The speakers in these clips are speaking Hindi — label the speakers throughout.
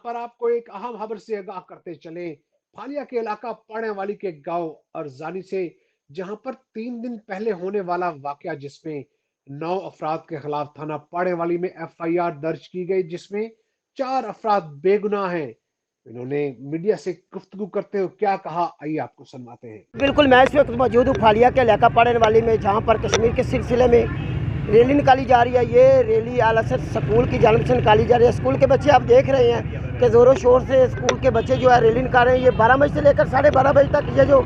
Speaker 1: पर आपको एक अहम खबर से आगाह करते चले। फालिया के इलाका पाड़ेवाली के गांव अरजानी से, जहां पर 3 दिन पहले होने वाला वाकया जिसमें 9 अफराद के खिलाफ थाना पाड़ेवाली में एफआईआर दर्ज की गई, जिसमें 4 अफराद बेगुनाह हैं। इन्होंने मीडिया से गुफ्तगू करते हुए क्या कहा, आइए आपको सुनवाते हैं।
Speaker 2: बिल्कुल, मैं इस वक्त मौजूद हूँ फालिया के इलाका पाड़ेवाली में, जहाँ पर कश्मीर के सिलसिले में रैली निकाली जा रही है। ये रैली आला सर स्कूल की जानिब से निकाली जा रही है। स्कूल के बच्चे आप देख रहे हैं कि ज़ोरों शोर से स्कूल के बच्चे जो है रैली निकाल रहे हैं। ये 12 बजे से लेकर 12:30 बजे तक ये जो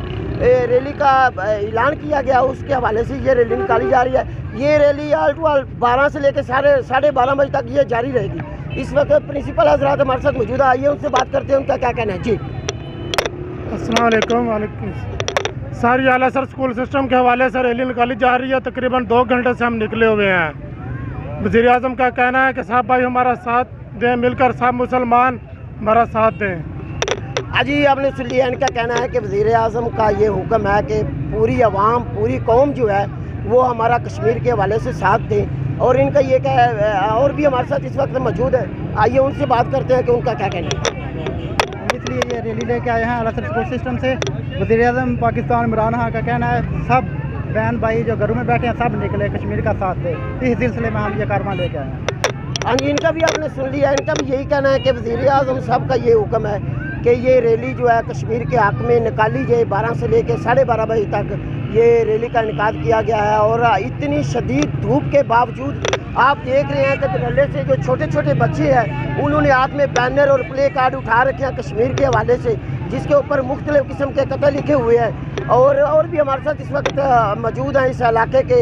Speaker 2: रैली का ऐलान किया गया उसके हवाले से ये रैली निकाली जा रही है। ये रैली आल टू आल 12 से लेकर 12:30 बजे तक ये जारी रहेगी। इस वक्त प्रिंसिपल हजरात हमारे साथ मौजूद है, आइए उनसे बात करते हैं, उनका क्या कहना है। जी
Speaker 3: अस्सलाम वालेकुम। सारी आला सर स्कूल सिस्टम के हवाले से रैली निकाली जा रही है। तकरीबन 2 घंटे से हम निकले हुए हैं। वज़ीर आज़म का कहना है कि साहब भाई हमारा साथ दें, मिलकर सब मुसलमान हमारा साथ दें।
Speaker 2: अजी आपने सुन लिया, इनका कहना है कि वज़ीर आज़म का ये हुक्म है कि पूरी आवाम, पूरी कौम जो है वो हमारा कश्मीर के हवाले से साथ दें। और इनका ये क्या है, और भी हमारे साथ इस वक्त मौजूद है, आइए उनसे बात करते हैं कि उनका क्या कहना है।
Speaker 4: इसलिए ये रैली लेके आए हैं आला सर स्कूल सिस्टम से। वज़ीर आज़म पाकिस्तान इमरान खान का कहना है सब बहन भाई जो घरों में बैठे हैं सब निकले कश्मीर का साथ दे। इस सिलसिले में हम ये कारवां लेके आए हैं।
Speaker 2: हाँ जी, इनका भी आपने सुन लिया, इनका भी यही कहना है कि वज़ीर आज़म साहब का ये हुक्म है कि ये रैली जो है कश्मीर के हक़ में निकाली जाए। 12 से लेकर 12:30 बजे तक ये रैली का इनेकाद किया गया है। और इतनी शदीद धूप के बावजूद आप देख रहे हैं कि धरल्ले से जो छोटे छोटे बच्चे हैं उन्होंने हाथ में बैनर और प्ले कार्ड उठा रखे हैं कश्मीर के हवाले से, जिसके ऊपर मुख्तलिफ किस्म के कथन लिखे हुए हैं। और भी हमारे साथ इस वक्त मौजूद हैं इस इलाके के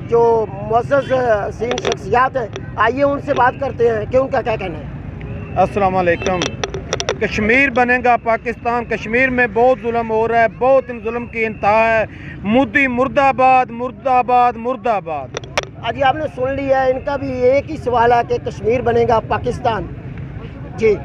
Speaker 2: जो मुअज़्ज़ज़ सीन शख्सियात हैं, आइए उनसे बात करते हैं कि उनका क्या कहना है।
Speaker 5: अस्सलाम वालेकुम। कश्मीर बनेगा पाकिस्तान। कश्मीर में बहुत जुल्म हो रहा है, बहुत जुल्म की इंतहा है। मोदी मुर्दाबाद मुर्दाबाद मुर्दाबाद।
Speaker 2: अजी आपने सुन लिया, इनका भी एक ही सवाल है कि कश्मीर बनेगा पाकिस्तान। जी।